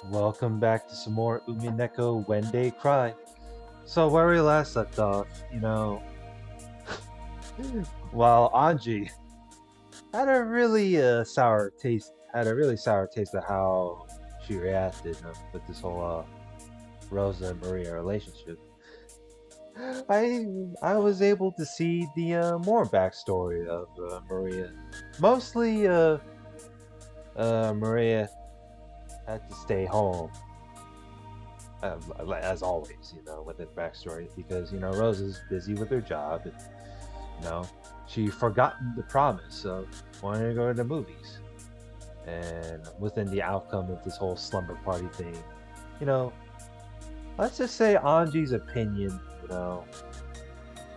Welcome back to some more Umineko When They Cry. So where we last left off, while Anji had a really sour taste of how she reacted with this whole Rosa and Maria relationship. I was able to see the more backstory of Maria. Mostly, Maria had to stay home as always, with the backstory, because Rose is busy with her job, and she forgotten the promise of wanting to go to the movies, and within the outcome of this whole slumber party thing, you know, let's just say Anji's opinion,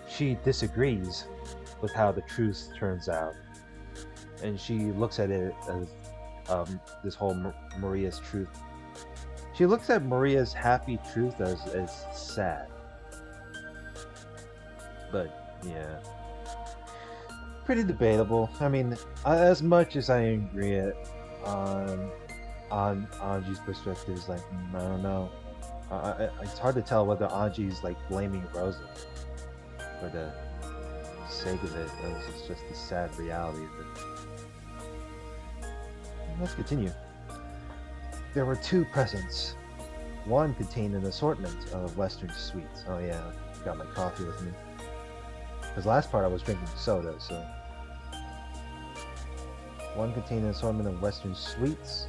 she disagrees with how the truth turns out, and she looks at it as this whole Maria's truth. She looks at Maria's happy truth as sad. But yeah, pretty debatable. I mean, as much as I agree on Anji's perspective, is like I don't know. It's hard to tell whether Anji's like blaming Rosa for the sake of it, or it's just the sad reality of it. Let's continue. There were two presents. One contained an assortment of Western sweets. Oh yeah, got my coffee with me. Because last part I was drinking soda, so. One contained an assortment of Western sweets.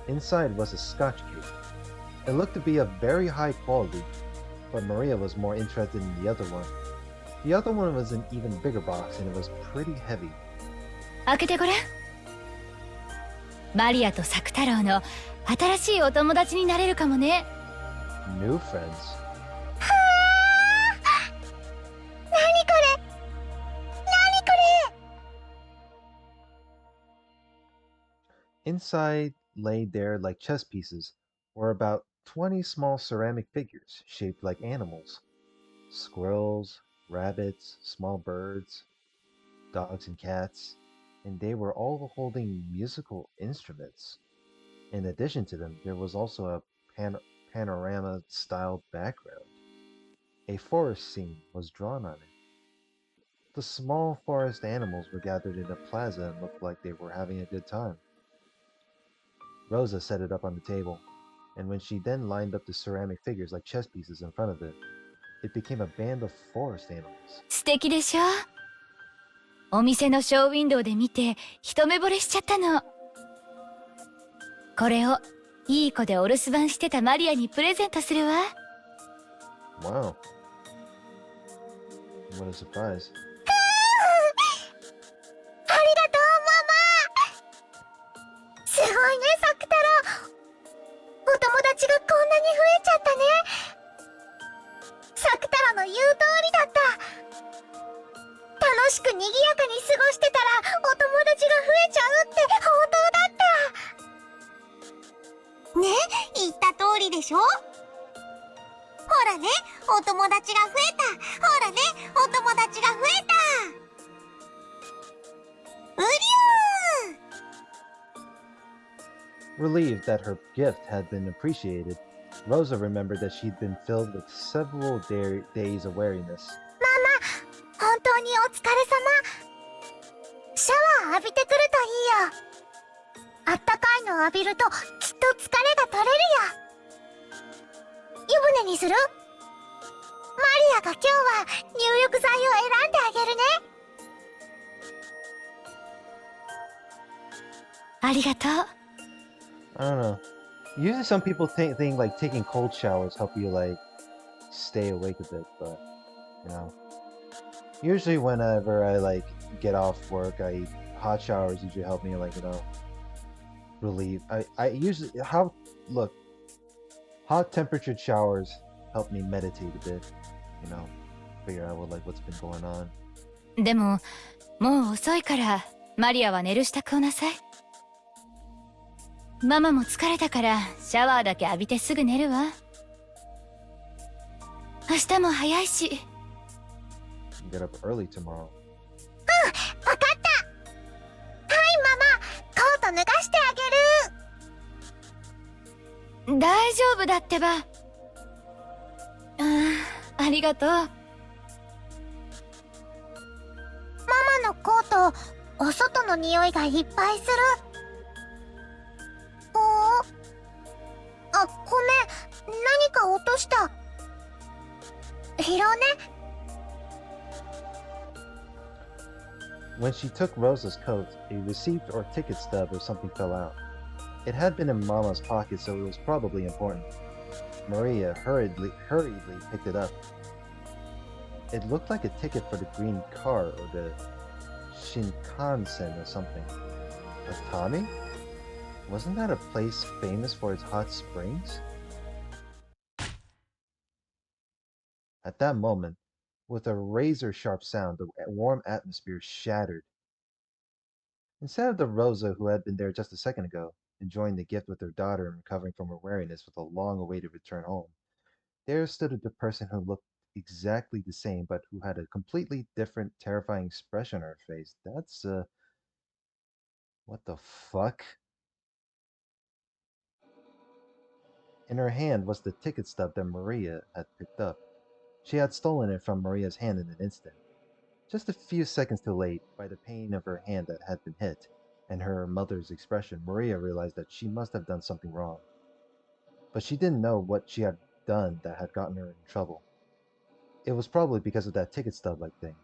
Inside was a Scotch cake. It looked to be of very high quality, but Maria was more interested in the other one. The other one was an even bigger box, and it was pretty heavy. 開けてごらん。マリアとサク太郎の新しいお友達になれるかもね。New friends. はあ！何これ？何これ？ Inside, laid there like chess pieces, were about 20 small ceramic figures shaped like animals. Squirrels, rabbits, small birds, dogs and cats, and they were all holding musical instruments. In addition to them, there was also a panorama-style background. A forest scene was drawn on it. The small forest animals were gathered in a plaza and looked like they were having a good time. Rosa set it up on the table, and when she then lined up the ceramic figures like chess pieces in front of it, it became a band of forest animals. 素敵でしょ？お店のショーウィンドウで見て一目惚れしちゃったの。これをいい子でお留守番してたマリアにプレゼントするわ。Wow. What a surprise. ありがとう、ママ。すごいね、サク太郎。お友達がこんなに増えちゃったね。サク太郎の言う通りだった。楽しく賑やかに過ごしてたらお友達が増えちゃうって本当だった。ね、言った通りでしょ。ほらね、お友達が増えた。ほらね、お友達が増えた。うりゅー。 Relieved that her gift had been appreciated, Rosa remembered that she'd been filled with several days of weariness. 本当にお疲れ様。シャワー浴びてくるといいよ。あったかいの浴びるときっと疲れが取れるよ。湯船にする？マリアが今日は入浴剤を選んであげるね。ありがとう。I don't know. Usually some people think like taking cold showers help you like stay awake a bit, but usually whenever I like get off work, hot showers usually help me like relieve. I usually look, hot temperature showers help me meditate a bit, figure out what's been going on. でももう遅いからマリアは寝る支度をなさい。ママも疲れたからシャワーだけ浴びてすぐ寝るわ。明日も早いし。Get up early tomorrow. わかった。はいママ、コート脱がしてあげる。大丈夫だってば。ありがとう。ママのコート、お外の匂いがいっぱいする。あ、ごめん。何か落とした。拾うね。When she took Rosa's coat, a receipt or ticket stub or something fell out. It had been in Mama's pocket, so it was probably important. Maria hurriedly picked it up. It looked like a ticket for the green car or the Shinkansen or something. Atami? Wasn't that a place famous for its hot springs? At that moment, with a razor-sharp sound, the warm atmosphere shattered. Instead of the Rosa who had been there just a second ago, enjoying the gift with her daughter and recovering from her weariness with a long-awaited return home, there stood the person who looked exactly the same but who had a completely different, terrifying expression on her face. That's, what the fuck? In her hand was the ticket stub that Maria had picked up. She had stolen it from Maria's hand in an instant. Just a few seconds too late, by the pain of her hand that had been hit, and her mother's expression, Maria realized that she must have done something wrong. But she didn't know what she had done that had gotten her in trouble. It was probably because of that ticket stub-like thing.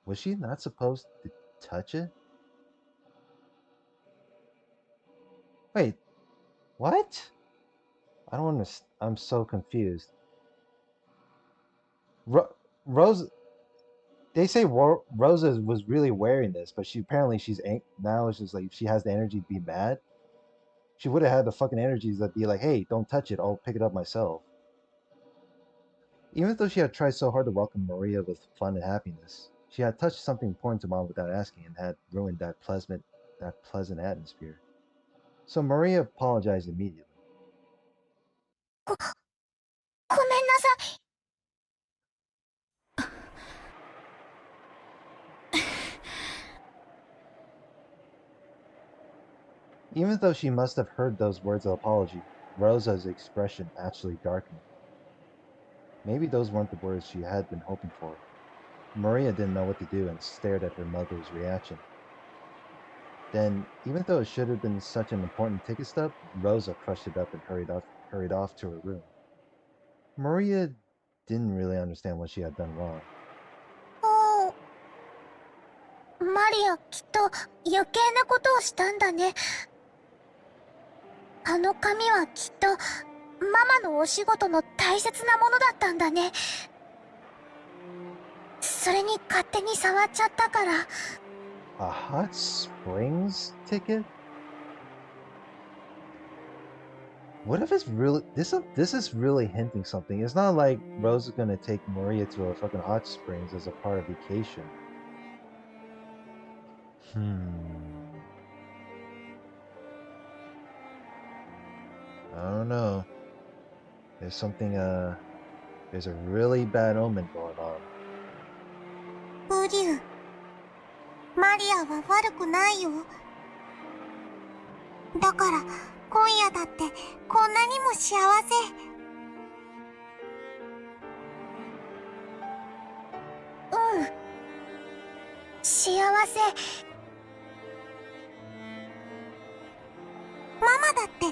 Was she not supposed to touch it? Wait, what? I don't understand. I'm so confused. Rose, they say Rosa was really wearing this, but she's now it's just like she has the energy to be mad. She would have had the fucking energies that be like, hey, don't touch it, I'll pick it up myself. Even though she had tried so hard to welcome Maria with fun and happiness, she had touched something important to Mom without asking and had ruined that pleasant atmosphere. So Maria apologized immediately. ごめんなさい。Even though she must have heard those words of apology, Rosa's expression actually darkened. Maybe those weren't the words she had been hoping for. Maria didn't know what to do and stared at her mother's reaction. Then, even though it should have been such an important ticket stub, Rosa crushed it up and hurried off to her room. Maria didn't really understand what she had done wrong. マリア、きっと余計なことをしたんだね。あの紙はきっとママのお仕事の大切なものだったんだね。それに勝手に触っちゃったから。A hot springs ticket? What if it's really this is really hinting something. It's not like Rose is gonna take Maria to a fucking hot springs as a part of vacation. I don't know. There's there's a really bad omen going on. ウリュウ、マリアは悪くないよ。だから今夜だってこんなにも幸せ。うん。幸せ。ママだって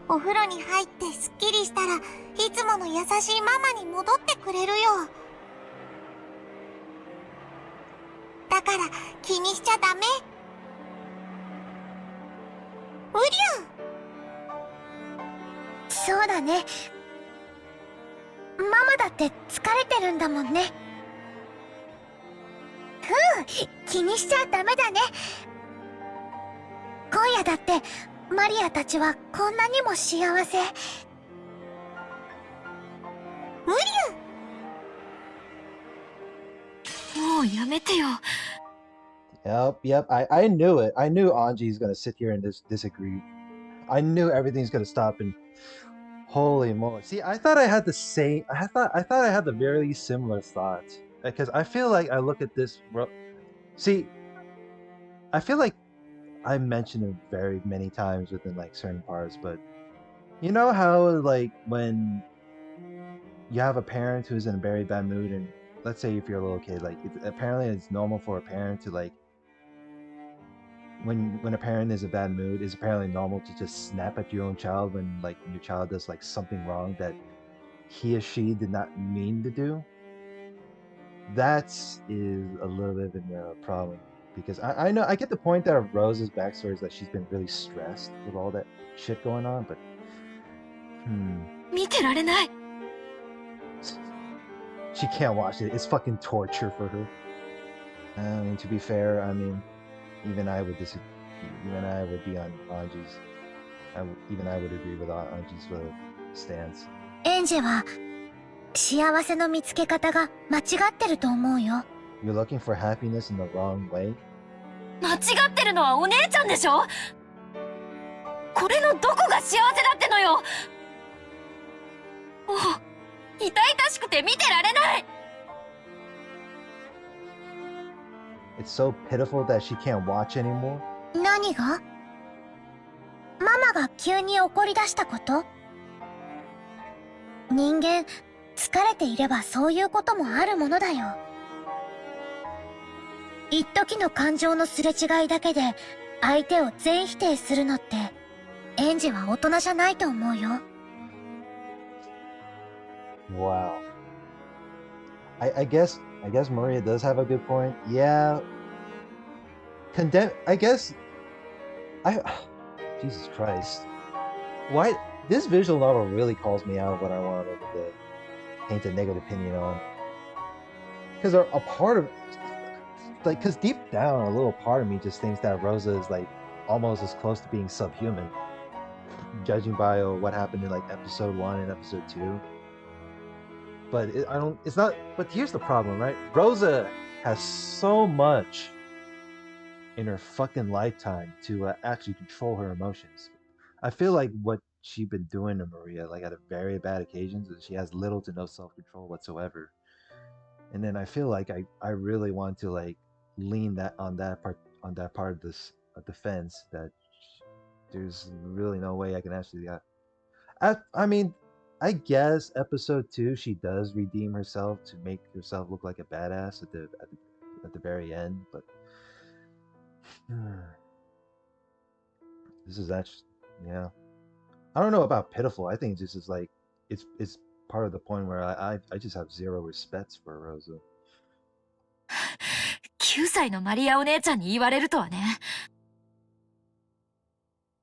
お風呂に入ってすっきりしたらいつもの優しいママに戻ってくれるよ。だから気にしちゃダメ。ウリュウ。そうだね。ママだって疲れてるんだもんね。気にしちゃダメだね。今夜だってマリアたちはこんなにも幸せ。ウリュウ。もうやめてよ。Yep. I knew it. I knew Anji's gonna sit here and disagree. I knew everything's gonna stop and holy moly. See, I thought I had the same I thought I had the very similar thought. Because I feel like I look at this see, I feel like I mentioned it very many times within like certain parts, but You know how like when you have a parent who's in a very bad mood, and let's say if you're a little kid, like apparently it's normal for a parent to like when a parent is in a bad mood, it's apparently normal to just snap at your own child when like your child does like something wrong that he or she did not mean to do. That is a little bit of a problem because I know I get the point that Rose's backstory is that she's been really stressed with all that shit going on, but hmm, 見てられない。 she can't watch it. It's fucking torture for her. I mean, to be fair, I mean, even I would disagree. Even I would be on Anji's. Even I would agree with Anji's stance. エンジェは幸せの見つけ方が間違ってると思うよ。 You're looking for happiness in the wrong way. 間違ってるのはお姉ちゃんでしょ。これのどこが幸せだってのよ。もう痛々しくて見てられない。 It's so pitiful that she can't watch anymore. 何が？ママが急に怒り出したこと？人間疲れていればそういうこともあるものだよ。一時の感情のすれ違いだけで相手を全否定するのってエンジは大人じゃないと思うよ。 Wow. I guess Maria does have a good point. Yeah. Condemn. I guess. Jesus Christ. Why this visual novel really calls me out what I wanted to paint a negative opinion on. Because a part of like, because deep down, a little part of me just thinks that Rosa is like almost as close to being subhuman, judging by what happened in like episode 1 and episode 2. But I don't. It's not. But here's the problem, right? Rosa has so much in her fucking lifetime to actually control her emotions. I feel like what she's been doing to Maria, like at a very bad occasions, is she has little to no self-control whatsoever. And then I feel like I really want to like lean that part of this defense that there's really no way I can actually. I mean, I guess episode 2 she does redeem herself to make herself look like a badass at the very end, but this is actually yeah. I don't know about pitiful. I think this is like it's part of the point where I just have zero respect for Rosa. 9歳のマリアお姉ちゃんに言われるとはね。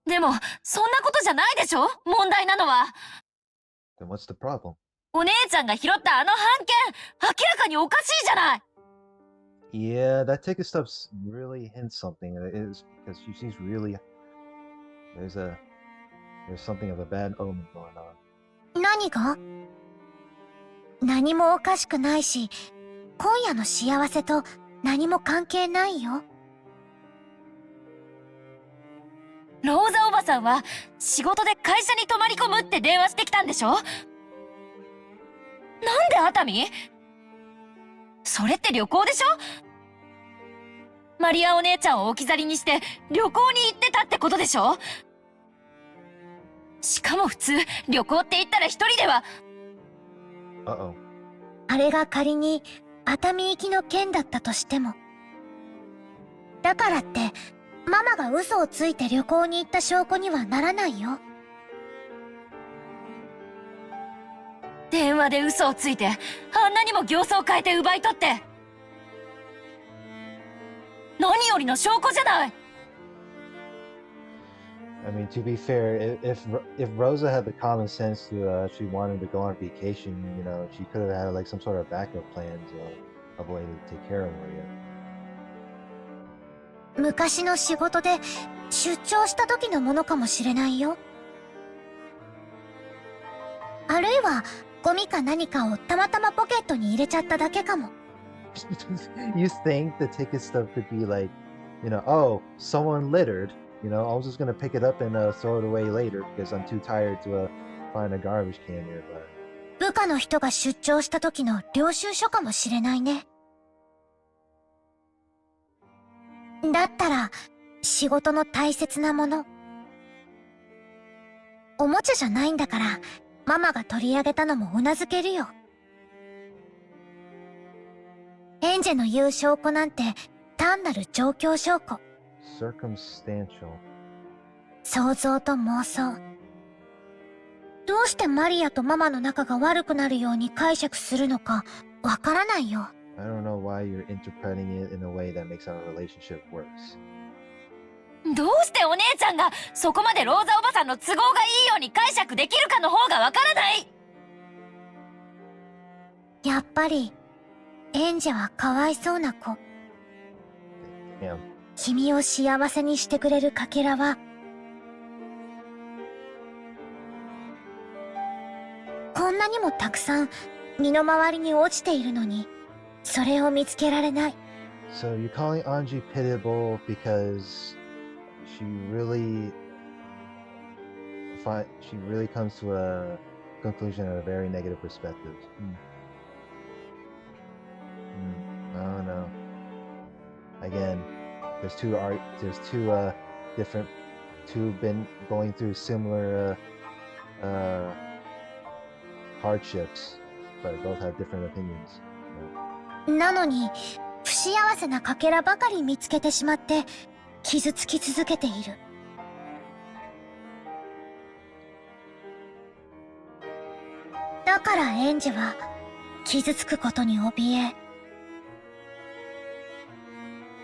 でもそんなことじゃないでしょ。問題なのは。 Then what's the problem? お姉ちゃんが拾ったあの半券、明らかにおかしいじゃない。 Yeah, that ticket stuff's really hints something. It is because she's really there's something of a bad omen going on. 何が？何もおかしくないし、今夜の幸せと何も関係ないよ。ローザおばさんは仕事で会社に泊まり込むって電話してきたんでしょ？なんで熱海？それって旅行でしょ？マリアお姉ちゃんを置き去りにして旅行に行ってたってことでしょ？しかも普通旅行って言ったら一人では。あれが仮に熱海行きの件だったとしても、だからってママが嘘をついて旅行に行った証拠にはならないよ。電話で嘘をついてあんなにも形相を変えて奪い取って、何よりの証拠じゃない。 I mean, to be fair, if Rosa had the common sense to she wanted to go on vacation, you know, she could have had like some sort of backup plan of a way to take care of Maria. 昔の仕事で出張した時のものかもしれないよ。あるいはゴミか何かをたまたまポケットに入れちゃっただけかも。You think the ticket stuff could be like, you know, oh, someone littered. You know, I was just gonna pick it up and throw it away later because I'm too tired to find a garbage can nearby. 部下の人が出張した時の領収書かもしれないね。だったら仕事の大切なもの、おもちゃじゃないんだから、ママが取り上げたのも頷けるよ。エンジェの言う証拠なんて単なる状況証拠。Circumstantial. 想像と妄想。どうしてマリアとママの仲が悪くなるように解釈するのかわからないよ。I don't know why you're interpreting it in a way that makes our relationship worse. どうしてお姉ちゃんがそこまでローザおばさんの都合がいいように解釈できるかの方がわからない。やっぱり、エンジェはかわいそうな子。Damn. 君を幸せにしてくれるかけらは、こんなにもたくさん身の回りに落ちているのに、それを見つけられない。So you're calling Anji pitiable because she really she really comes to a conclusion at a very negative perspective. I don't know. Again, there's two different two been going through similar hardships, but both have different opinions. なのに、不幸せなかけらばかり見つけてしまって、傷つき続けている。だからエンジェは、傷つくことに怯え、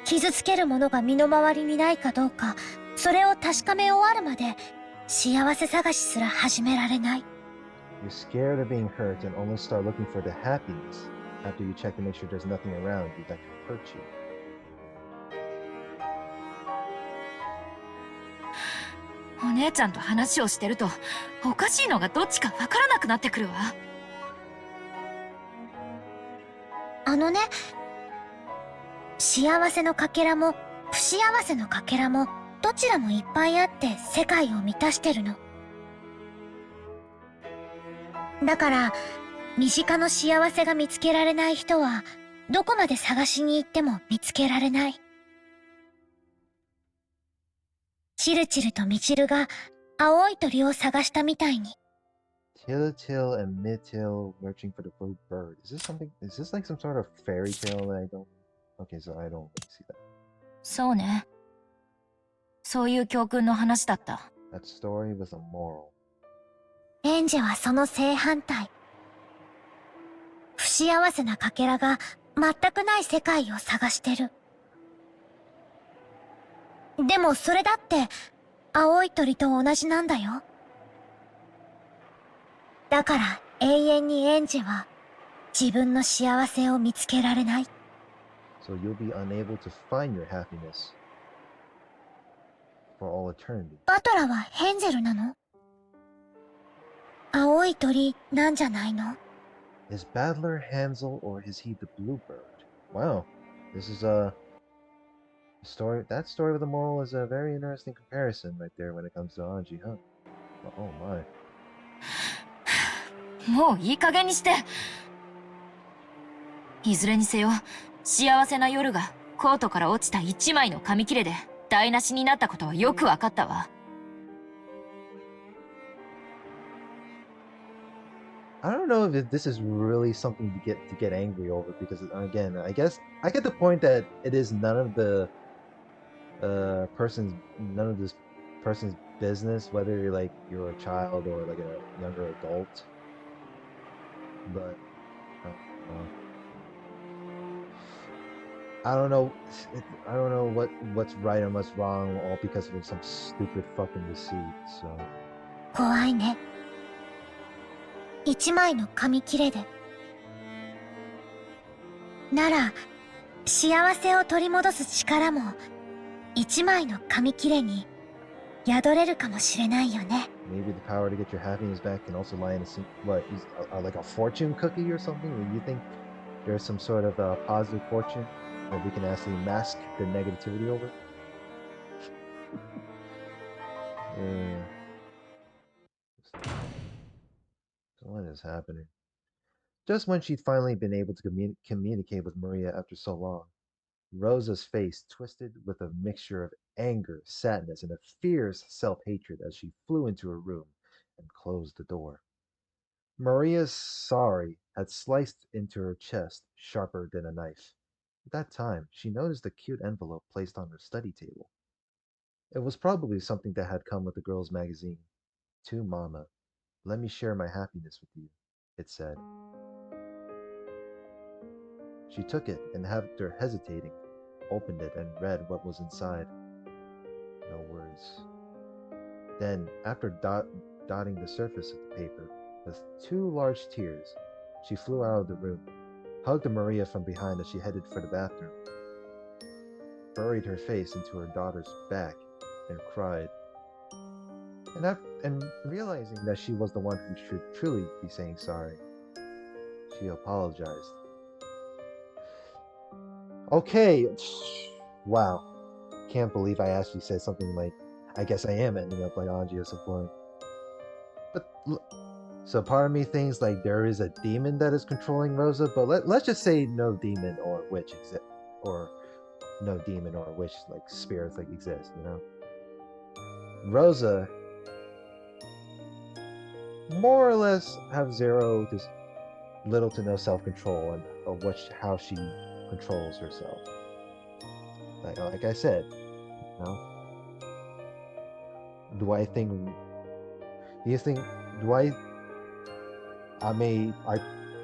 傷つけるものが身の回りにないかどうか、それを確かめ終わるまで、幸せ探しすら始められない。You're scared of being hurt and only start looking for the happiness after you check to make sure there's nothing around you that can hurt you. お姉ちゃんと話をしてるとおかしいのがどっちかわからなくなってくるわ。あのね、幸せのかけらも不幸せのかけらもどちらもいっぱいあって世界を満たしてるの。だから身近の幸せが見つけられない人はどこまで探しに行っても見つけられない。チルチルとミチルが青い鳥を探したみたいに。Tiltil and Midtil searching for the blue bird. Is this like some sort of fairy tale that I don't... Okay, so I don't really see that. そうね。そういう教訓の話だった。That story was a moral. エンジェはその正反対。不幸せなかけらが全くない世界を探してる。でもそれだって青い鳥と同じなんだよ。だから永遠にエンジェは自分の幸せを見つけられない。So you'll be unable to find your happiness for all eternity. バトラはヘンゼルなの？青い鳥なんじゃないの？ Is Battler Hansel or is he the bluebird? Wow, this is a story. That story with the moral is a very interesting comparison right there when it comes to Anji, huh? Oh my. もういい加減にして。いずれにせよ、幸せな夜がコートから落ちた一枚の紙切れで台無しになったことはよくわかったわ。I don't know if this is really something to get angry over because again, I guess I get the point that it is none of this person's business whether you're a child or like a younger adult. But I don't know. I don't know what's right and what's wrong, all because of some stupid fucking deceit. So 怖いね。一枚の紙切れで。なら、幸せを取り戻す力も、一枚の紙切れに宿れるかもしれないよね。maybe the power to get your happiness back can also lie in like a fortune cookie or something. Where you think there's some sort of positive fortune that we can actually mask the negativity over. So what is happening? Just when she'd finally been able to communicate with Maria after so long, Rosa's face twisted with a mixture of anger, sadness, and a fierce self-hatred as she flew into her room and closed the door. Maria's sorry had sliced into her chest sharper than a knife. At that time, she noticed a cute envelope placed on her study table. It was probably something that had come with the girl's magazine. To Mama, let me share my happiness with you, it said. She took it and, after hesitating, opened it and read what was inside. No words. Then, after dotting the surface of the paper with two large tears, she flew out of the room, hugged Maria from behind as she headed for the bathroom, buried her face into her daughter's back, and cried. And realizing that she was the one who should truly be saying sorry, she apologized. Okay, wow. Can't believe I actually said something like, I guess I am ending up like Anji at some point. But so part of me thinks like there is a demon that is controlling Rosa, but let's just say no demon or witch exist, or no demon or witch like spirits like exist, you know? Rosa more or less have zero to little to no self-control and of how she controls herself. Like I said, you know? Do I think do you think do I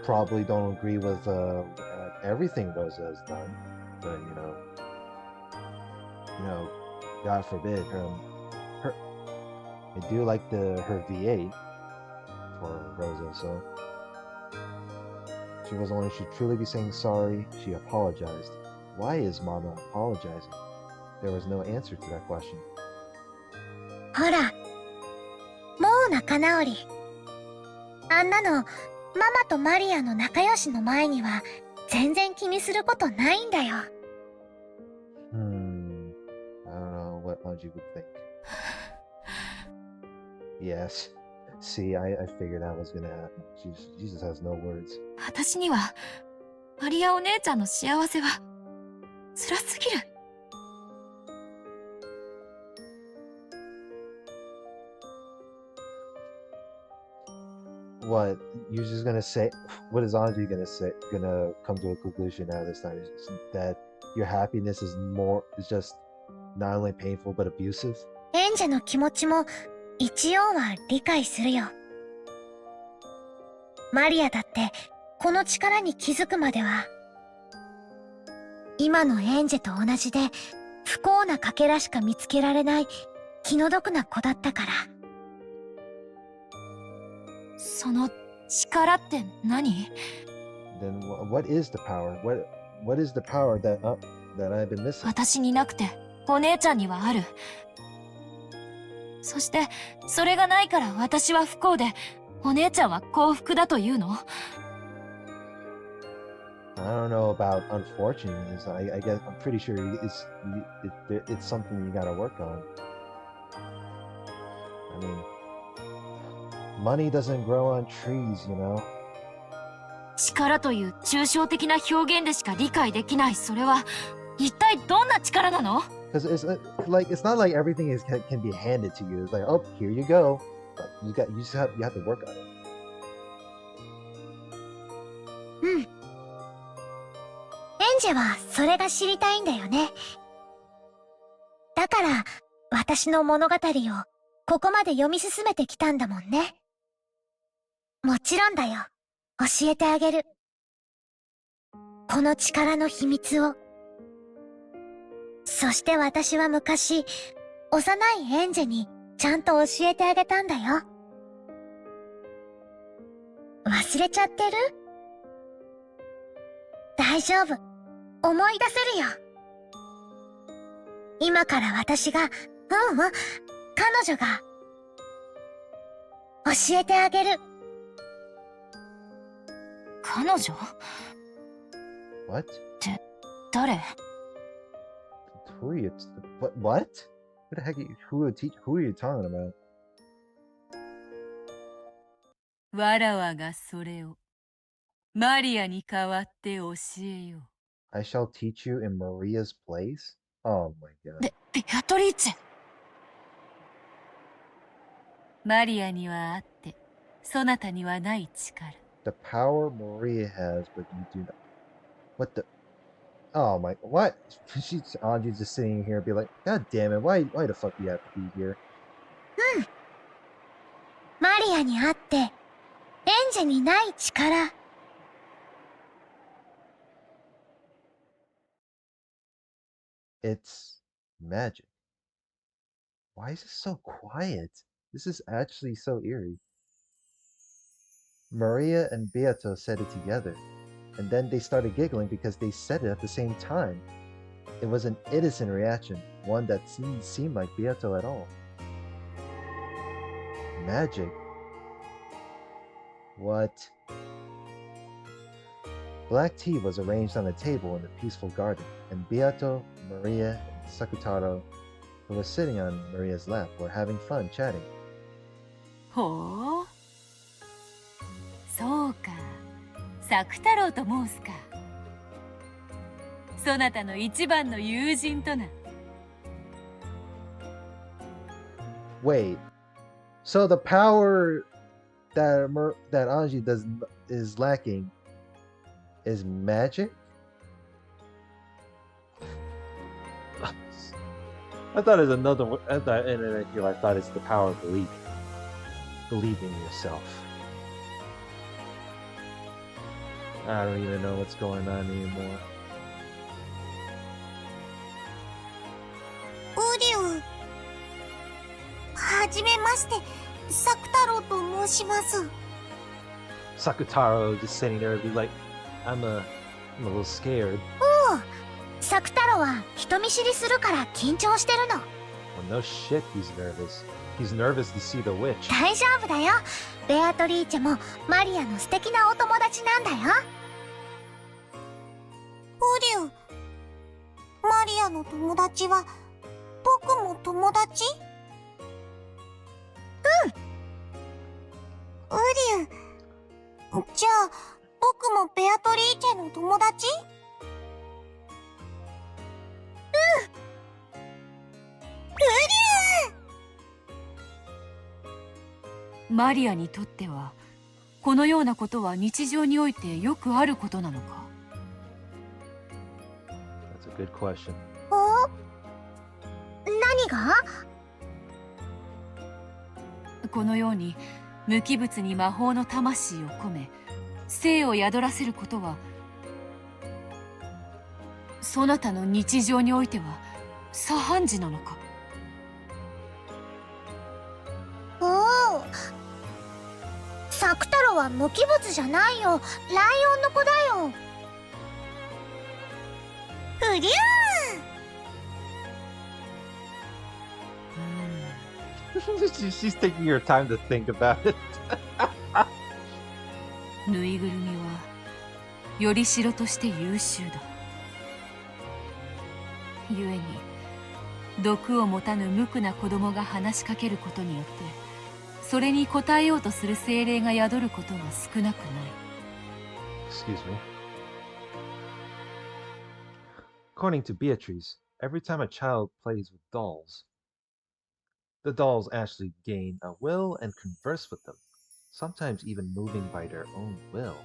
probably don't agree with everything Rosa has done, but God forbid her I do like her V8 for Rosa, so she truly be saying sorry. She apologized. Why is Mama apologizing? There was no answer to that question. ほら、もう仲直り。あんなの、ママとマリアの仲良しの前には、全然気にすることないんだよ。I don't know what Anji would think. Yes. See, I figured that was gonna happen. She just has no words. 私には、マリアお姉ちゃんの幸せは、辛すぎる。What? You're just gonna say? What is Anji gonna say? Gonna come to a conclusion now this time? Is that your happiness is just not only painful but abusive? エンジェの気持ちも、一応は理解するよ。マリアだって、この力に気づくまでは、今のエンジェと同じで、不幸なかけらしか見つけられない気の毒な子だったから。その力って何？ Then what is the power? What is the power that I've been missing? 私になくてお姉ちゃんにはある。そしてそれがないから私は不幸でお姉ちゃんは幸福だというの？ I don't know about unfortunate. I guess I'm pretty sure it's something you gotta work on. I mean, money doesn't grow on trees, you know. 力という抽象的な表現でしか理解できないそれは一体どんな力なの？ Because it's not like everything can be handed to you. It's like, oh, here you go. But you have to work on it. うん。エンジェはそれが知りたいんだよね。だから、私の物語をここまで読み進めてきたんだもんね。もちろんだよ。教えてあげる。この力の秘密を。そして私は昔、幼いエンジェにちゃんと教えてあげたんだよ。忘れちゃってる？大丈夫。思い出せるよ。今から私が、彼女が、教えてあげる。彼女？ What? って誰？ Who are you? What? What the heck? Who are you talking about? わらわがそれをマリアに代わって教えよう。I shall teach you in Maria's place? Oh my god. ベアトリーチェ。マリアにはあって、そなたにはない力。The power Maria has, but you do not. What the? Oh my! What? She's Anji's just sitting here and be like, God damn it! Why the fuck do you have to be here? マリアにあって、エンジェにない力。It's magic. Why is it so quiet? This is actually so eerie. Maria and Beato said it together, and then they started giggling because they said it at the same time. It was an innocent reaction, one that didn't seem like Beato at all. Magic? What? Black tea was arranged on a table in the peaceful garden, and Beato, Maria, and Sakutaro, who was sitting on Maria's lap, were having fun chatting. ほう。そうか。作太郎と申すか。そなたの一番の友人とな。Wait, so the power that Anji is lacking is magic? I thought it's another one. I thought it's the power of believing. Believing in yourself. I don't even know what's going on anymore. ウリュウ。はじめまして、作太郎と申します。Sakutaro just sitting there and be like, I'm a little scared. おう、作太郎は人見知りするから緊張してるの。Well, no shit, he's nervous. He's nervous to see the witch. 大丈夫だよ。ベアトリーチェもマリアの素敵なお友達なんだよ。ウリュウ、マリアの友達は僕も友達？うん。ウリュウ、じゃあ僕もベアトリーチェの友達？うん。ウリュウ！マリアにとってはこのようなことは日常においてよくあることなのか？ That's a good question. お？何が？このように無機物に魔法の魂を込め生を宿らせることはそなたの日常においては左半時なのか？おお、作太郎は無機物じゃないよ。ライオンの子だよ。うりゅー。She's taking her time to think about it. ぬいぐるみはよりしろとして優秀だ。故に毒を持たぬ無垢な子供が話しかけることによってそれに応えようとする精霊が宿ることが少なくない。Excuse me. According to Beatrice, every time a child plays with dolls, the dolls actually gain a will and converse with them, sometimes even moving by their own will.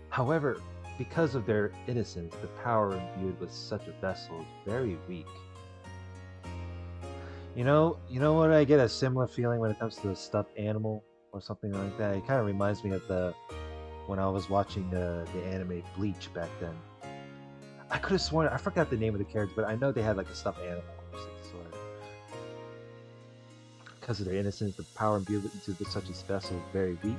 However, because of their innocence, the power imbued with such a vessel is very weak. You know what? I get a similar feeling when it comes to a stuffed animal or something like that. It kind of reminds me of when I was watching the anime Bleach back then. I could have sworn I forgot the name of the character, but I know they had like a stuffed animal or some sort. Because of their innocence, the power imbued into such a vessel is very weak.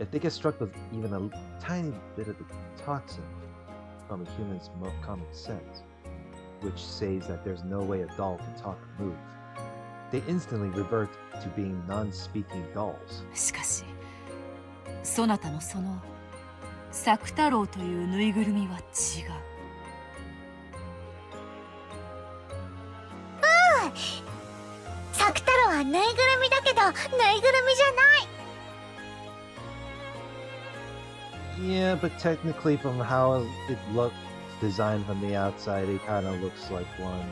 If they get struck with even a tiny bit of the toxin from a human's common sense, which says that there's no way a doll can talk or move, they instantly revert to being non-speaking dolls. しかしそなたのその作太郎というぬいぐるみは違う。作太郎はぬいぐるみだけどぬいぐるみじゃない。 Yeah, but technically from how it looked, designed from the outside, it kind of looks like one.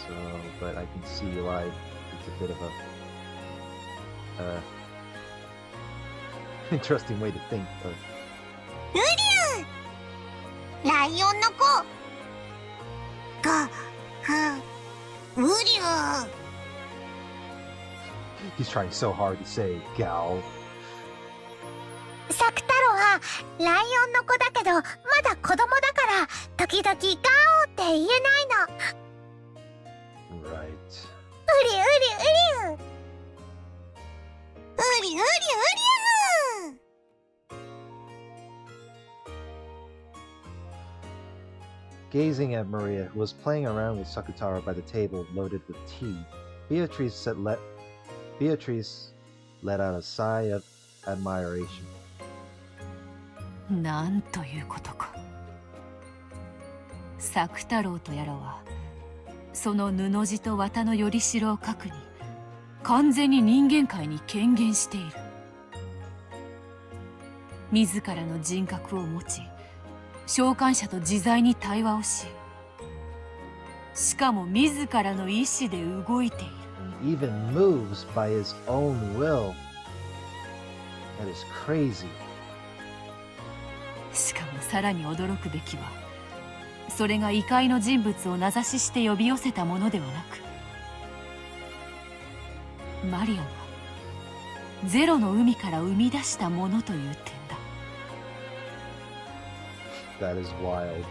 So, but I can see why it's a bit of a Interesting way to think, but ライオンの子が、ウリュウ。 he's trying so hard to say gal. サク太郎はライオンの子だけどまだ子供だから時々ガオって言えないの。 Right. ウリウリウリュウ。ウリウリウリュウ。 Gazing at Maria, who was playing around with Sakutaro by the table loaded with tea, Beatrice let out a sigh of admiration. なんということか。作太郎とやらはその布地と綿のよりしろを書くに完全に人間界に権限している。自らの人格を持ち召喚者と自在に対話をし、しかも自らの意志で動いている。 And even moves by his own will. That is crazy. しかもさらに驚くべきは、それが異界の人物を名指しして呼び寄せたものではなく、マリアがゼロの海から生み出したものという点だ。 That is wild.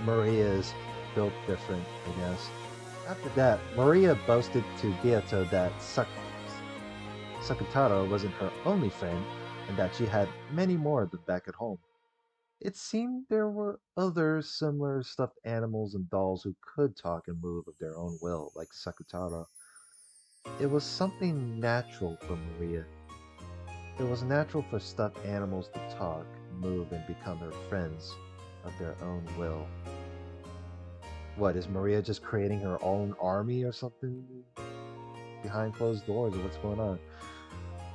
Maria is built different, I guess. After that, Maria boasted to Beato that Sakutaro wasn't her only friend, and that she had many more of them back at home. It seemed there were other similar stuffed animals and dolls who could talk and move of their own will, like Sakutaro. It was something natural for Maria. It was natural for stuffed animals to talk, move, and become her friends of their own will. What, is Maria just creating her own army or something behind closed doors, or what's going on?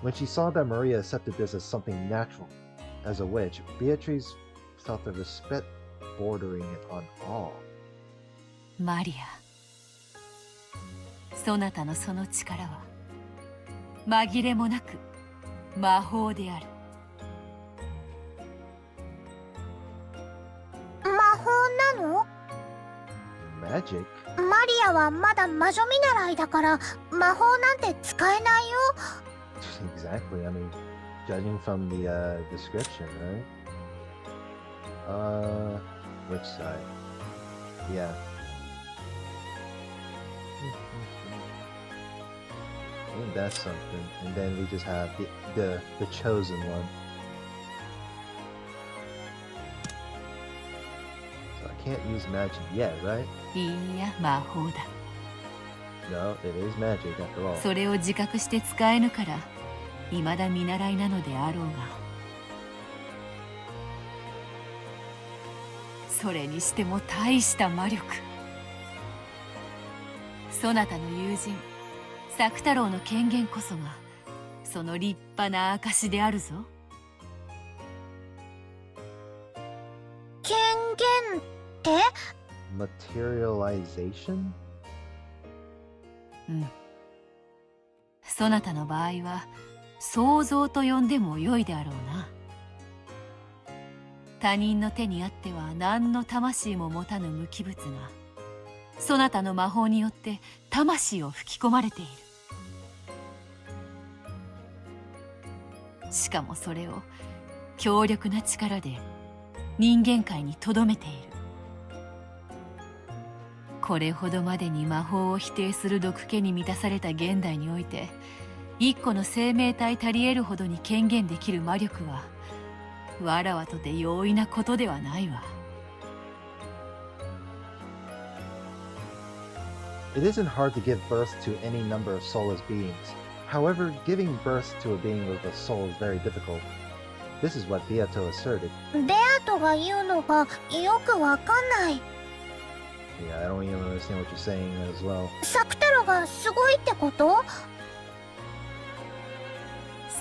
When she saw that Maria accepted this as something natural, as a witch, Beatrice felt a respect bordering on awe. マリア、そなたのその力は紛れもなく魔法である。魔法なの？ Magic? マリアはまだ魔女見習いだから魔法なんて使えないよ。 Exactly, I mean, judging from the description, right? Which side? Yeah. I think that's something. And then we just have the chosen one. So I can't use magic yet, right? いいや、魔法だ。 No, it is magic after all. それを自覚して使えぬから未だ見習いなのであろうが、それにしても大した魔力。そなたの友人作太郎の権限こそがその立派な証であるぞ。権限って？ Materialization? うん。そなたの場合は創造と呼んでもよいであろうな。他人の手にあっては何の魂も持たぬ無機物がそなたの魔法によって魂を吹き込まれている。しかもそれを強力な力で人間界に留めている。これほどまでに魔法を否定する毒気に満たされた現代において、一個の生命体足り得るほどに権限できる魔力はわらわとて容易なことではないわ。It isn't hard to give birth to any number of soulless beings. However, giving birth to a being with a soul is very difficult. This is what Beato asserted. ベアトが言うのがよくわかんない。Yeah, I don't even understand what you're saying as well. サク太郎がすごいってこと？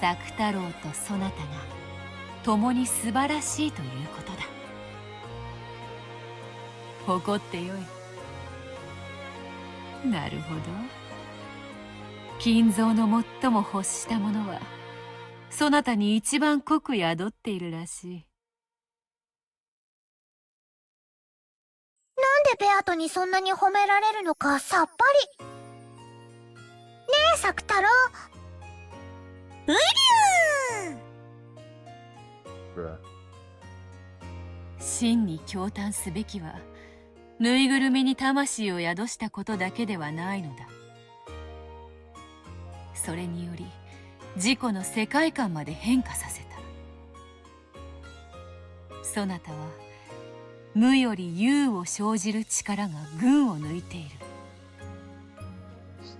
作太郎とそなたが共に素晴らしいということだ。誇ってよい。なるほど。金蔵の最も欲したものはそなたに一番濃く宿っているらしい。なんでベアトにそんなに褒められるのかさっぱり。ねえ、サク太郎。うりゅー。 Bruh. 真に驚嘆すべきは、ぬいぐるみに魂を宿したことだけではないのだ。それにより自己の世界観まで変化させた。そなたは無より有を生じる力が群を抜いている。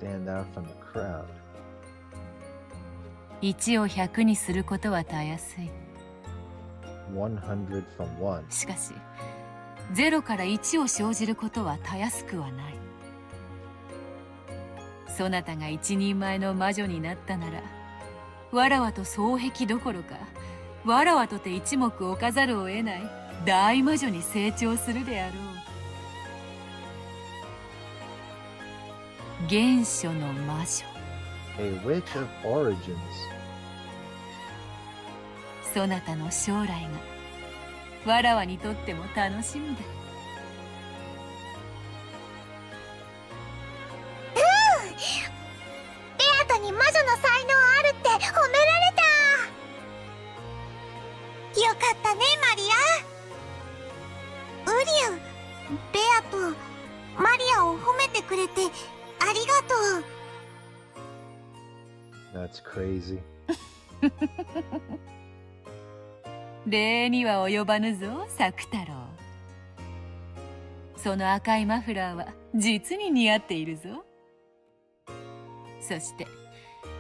Stand out from the crowd. 1を100にすることはたやすい。100 from 1. しかし0から1を生じることはたやすくはない。そなたが一人前の魔女になったなら、わらわと双璧どころかわらわとて一目置かざるを得ない大魔女に成長するであろう。原初の魔女。 A witch of origins. そなたの将来がわらわにとっても楽しみだ。ベアトに魔女の才能あるって褒められた。よかったね、マリア。ウリュウ、ベアとマリアを褒めてくれてありがとう。That's crazy. 礼には及ばぬぞ、作太郎。その赤いマフラーは実に似合っているぞ。そして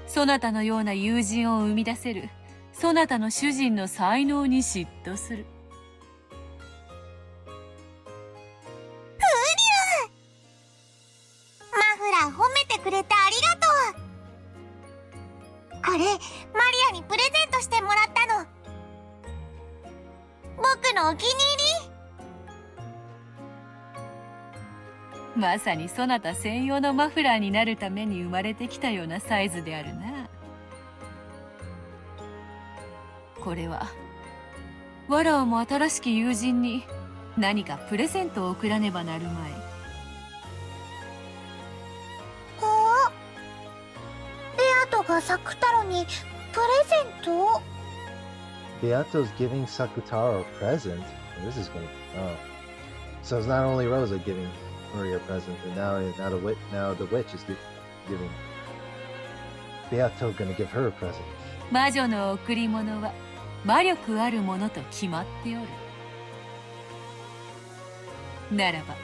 そなたのような友人を生み出せるそなたの主人の才能に嫉妬する。マフラー褒めてくれてありがとう。これマリアにプレゼントしてもらったの。僕のお気に入り。まさにそなた専用のマフラーになるために生まれてきたようなサイズであるな。これはわらわも新しき友人に何かプレゼントを贈らねばなるまい。お、ベアトがサク太郎にプレゼント？ Beato's giving Sakutaro a present. This is gonna. Oh. So it's not only Rosa giving Maria a present, and now the witch is giving. Beato gonna give her a present. 魔女の贈り物は魔力あるものと決まっておる。ならば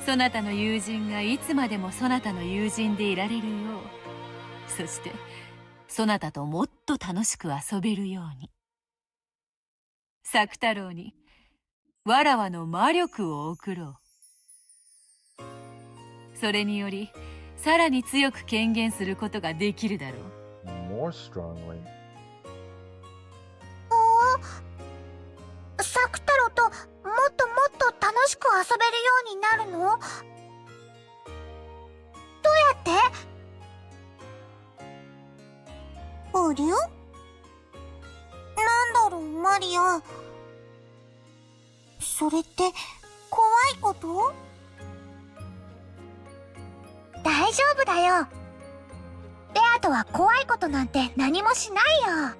そなたの友人がいつまでもそなたの友人でいられるよう、そしてそなたともっと楽しく遊べるように、作太郎にわらわの魔力を贈ろう。それによりさらに強く権限することができるだろう。 More strongly. サク太郎ともっともっと楽しく遊べるようになるの？どうやって？ありゃ？なんだろう、マリア。それって怖いこと？大丈夫だよ。ベアとは怖いことなんて何もしないよ。ね、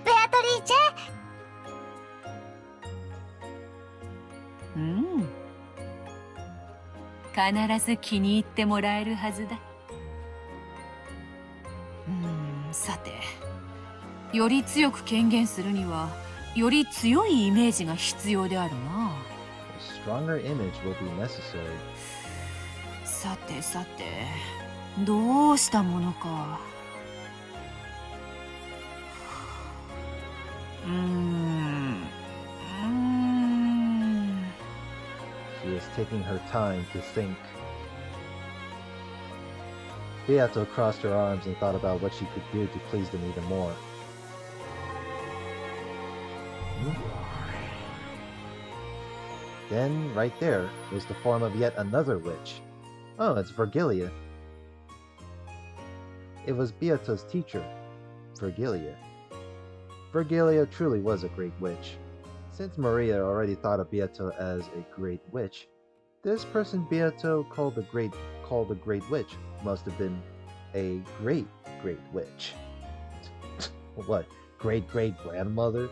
ベアトリーチェ。うん。必ず気に入ってもらえるはずだ。さて、より強く権限するにはより強いイメージが必要であるな。A stronger image will be necessary. さてさて、どうしたものか。She is taking her time to think. Beato crossed her arms and thought about what she could do to please them even more. Then, right there, was the form of yet another witch. Oh, it's Virgilia. It was Beato's teacher, Virgilia. Virgilia truly was a great witch. Since Maria already thought of Beato as a great witch, this person Beato called a great witch must have been a great witch. What? Great grandmother?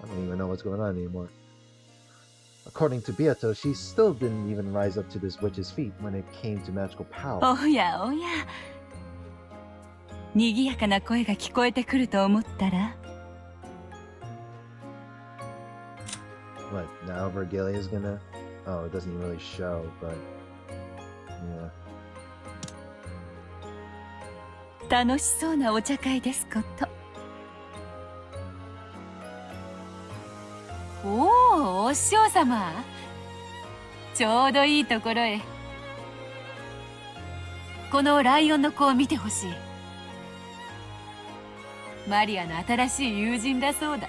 I don't even know what's going on anymore. According to Beato, she still didn't even rise up to this witch's feat when it came to magical power. おやおや、賑やかな声が聞こえてくると思ったら。What, now Virgilia's gonna... Oh, it doesn't even really show, but... Yeah. 楽しそうなお茶会ですこと。おお、お師匠様。ちょうどいいところへ。このライオンの子を見てほしい。マリアの新しい友人だそうだ。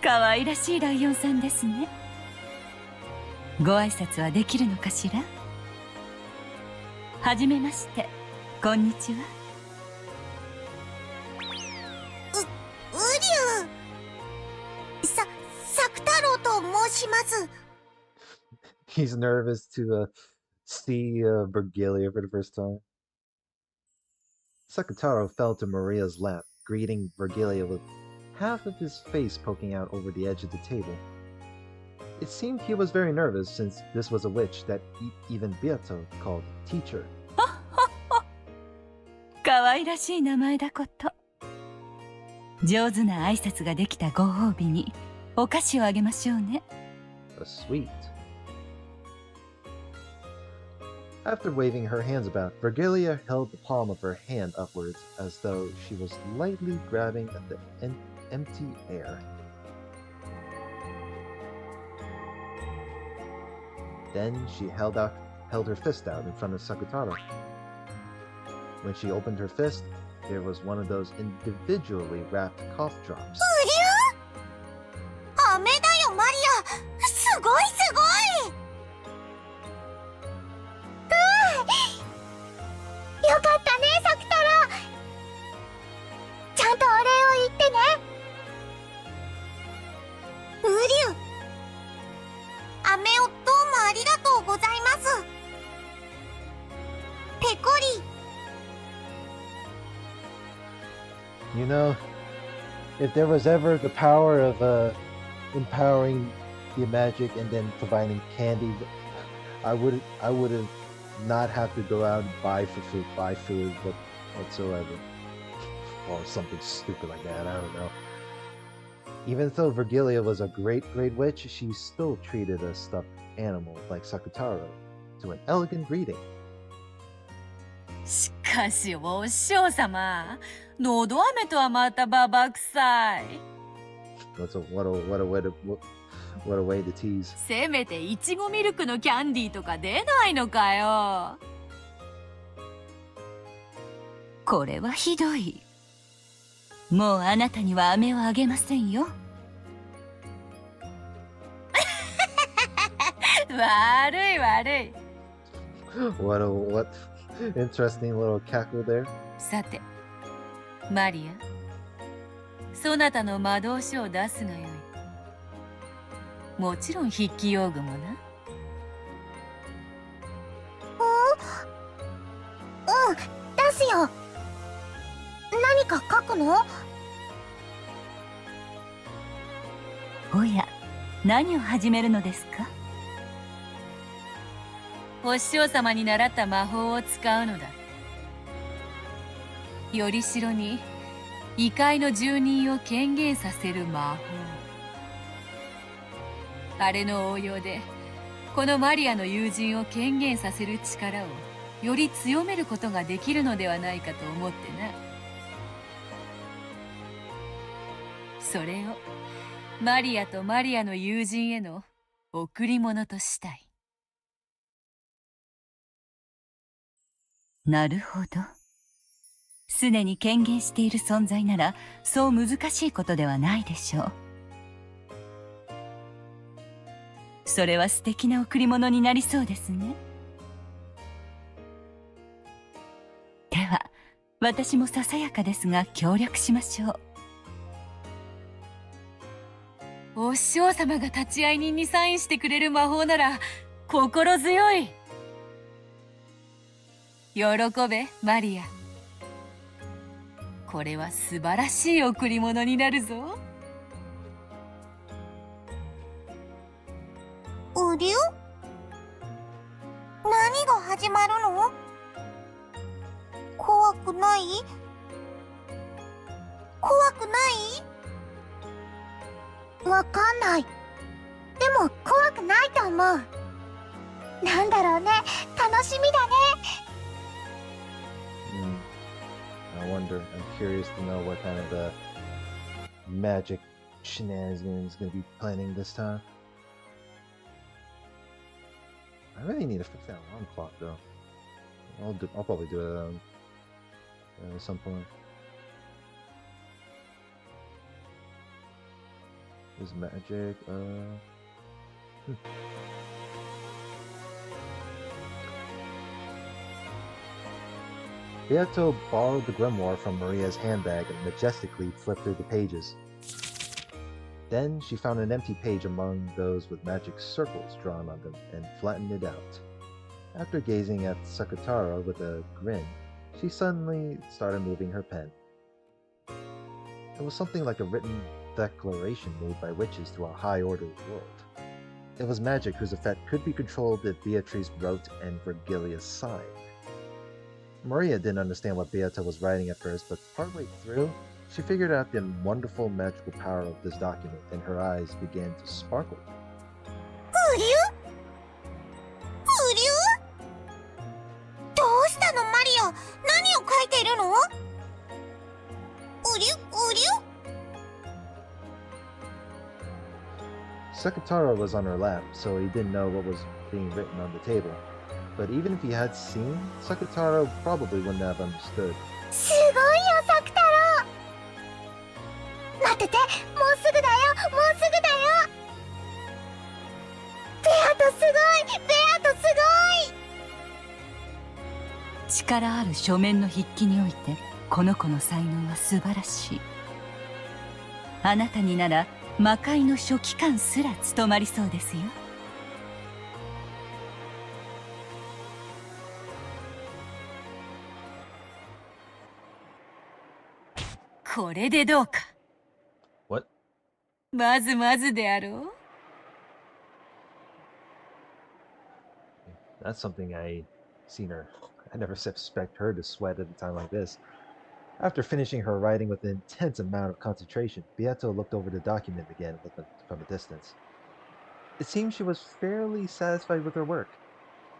可愛らしいライオンさんですね。ご挨拶はできるのかしら。はじめまして、こんにちは。ウリュウ、サク太郎と申します。He's nervous to see Virgilia for the first time. Sakutaro fell to Maria's lap, greeting Virgilia with half of his face poking out over the edge of the table. It seemed he was very nervous since this was a witch that even Beato called teacher. 可愛らしい名前だこと。上手な挨拶ができたご褒美にお菓子をあげましょうね。A sweet. After waving her hands about, Virgilia held the palm of her hand upwards as though she was lightly grabbing at the empty air. Then she held her fist out in front of Sakutaro. When she opened her fist, there was one of those individually wrapped cough drops. ウリュウ、飴だよマリア。すごいすごい。よかったねサク太郎。ちゃんとお礼を言ってね。ウリュウ、飴をどうもありがとうございます。ペコリ。You know, if there was ever the power of empowering the magic and then providing candy, I would have not have to go out and buy food whatsoever, or something stupid like that. I don't know. Even though Virgilia was a great witch, she still treated a stuffed animal like Sakutaro to an elegant greeting. しかしお師匠様、のど飴とはまたババ臭い。What a way to tease. せめていちごミルクのキャンディーとか出ないのかよ。これはひどい。もうあなたには飴をあげませんよ。悪い悪い。What interesting little cackle there. さて、マリア、そなたの魔導書を出すがよい。もちろん筆記用具もな。うん、出すよ。何か書くの？おや、何を始めるのですか？お師匠様に習った魔法を使うのだ。よりしろに異界の住人を権限させる魔法。あれの応用でこのマリアの友人を権限させる力をより強めることができるのではないかと思ってな。それをマリアとマリアの友人への贈り物としたい。なるほど。すでに権限している存在ならそう難しいことではないでしょう。それは素敵な贈り物になりそうですね。私もささやかですが協力しましょう。お師匠様が立ち会い人にサインしてくれる魔法なら心強い。喜べマリア。これは素晴らしい贈り物になるぞ。うりゅう？何が始まるの？怖くない？怖くない？わかんない。でも怖くないと思う。なんだろうね、楽しみだね。I wonder. I'm curious to know what kind of magic shenanigans going to be planning this time. I really need to fix that alarm clock, though. I'll probably do it at some point. Is magic? Beato borrowed the grimoire from Maria's handbag and majestically flipped through the pages. Then she found an empty page among those with magic circles drawn on them and flattened it out. After gazing at Sakatara with a grin, she suddenly started moving her pen. It was something like a written declaration made by witches to a high-ordered world. It was magic whose effect could be controlled if Beatrice wrote and Virgilia signed. Maria didn't understand what Beata was writing at first, but partway through, she figured out the wonderful magical power of this document, and her eyes began to sparkle. うりゅう？うりゅう？どうしたのマリア？何を書いているの？うりゅうりゅう？ Sakatara was on her lap, so he didn't know what was being written on the table. But even if he had seen, Sakatara probably wouldn't have understood. すごいよ、サクタロウ。待ってて、もうすぐだよ、もうすぐだよ。ベアトすごい、ベアトすごい。力ある書面の筆記においてこの子の才能は素晴らしい。あなたになら魔界の書記官すら務まりそうですよ。これでどうか。What? まずまずであろう。That's something I never suspect her to sweat at a time like this. After finishing her writing with an intense amount of concentration, Beato looked over the document again from a distance. It seemed she was fairly satisfied with her work,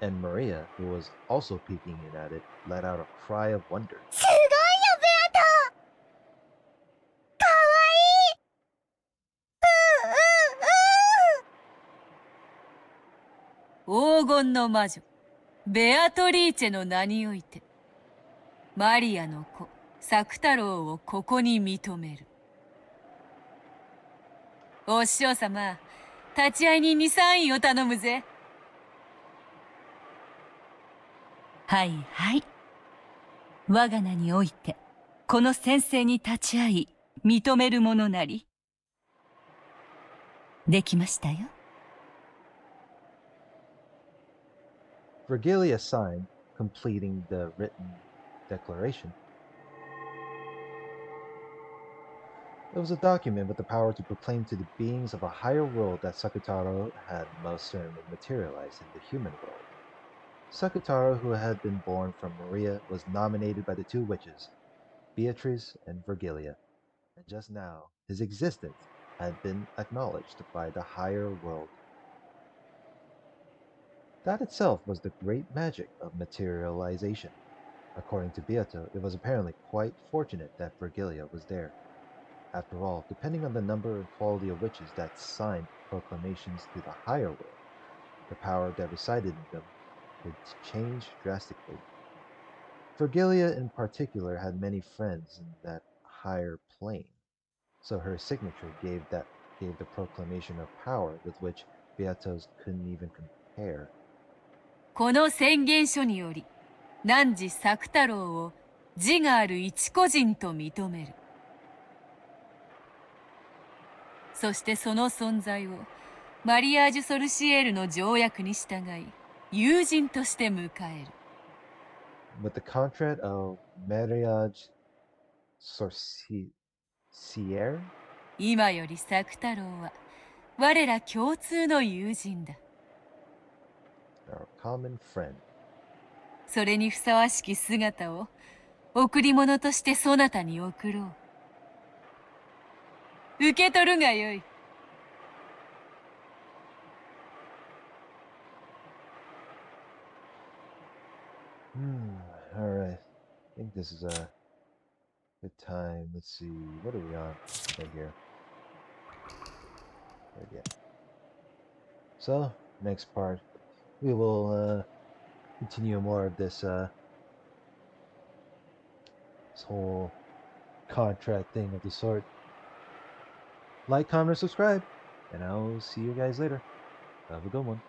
and Maria, who was also peeking in at it, let out a cry of wonder. すごいよ、ベアト。かわいい。黄金の魔女ベアトリーチェの名においてマリアの子作太郎をここに認める。お師匠様、立会人にサインを頼むぜ。はいはい。我が名においてこの先生に立ち会い認めるものなり。できましたよ。Virgilia signed, completing the written declaration. It was a document with the power to proclaim to the beings of a higher world that Sakutaro had most certainly materialized in the human world. Sakutaro, who had been born from Maria, was nominated by the two witches, Beatrice and Virgilia, and just now his existence had been acknowledged by the higher world. That itself was the great magic of materialization. According to Beato, it was apparently quite fortunate that Virgilia was there. After all, depending on the number and quality of witches that signed proclamations to the higher world, the power that resided in them would change drastically. Virgilia in particular had many friends in that higher plane, so her signature gave the proclamation of power with which Beato's couldn't even compare. この宣言書により、汝作太郎を自がある一個人と認める。そしてその存在をマリアージュ・ソルシエールの条約に従い友人として迎える。 With the contract of marriage sorcier? 今より作太郎は我ら共通の友人だ。 Our common friend. それにふさわしき姿を贈り物としてそなたに贈ろう。受け取るがよい。Alright. I think this is a good time. Let's see. What are we on? Right here. Right, yeah. So, next part. We will continue more of this this whole contract thing of the sort. Like, comment, subscribe, and I'll see you guys later. Have a good one.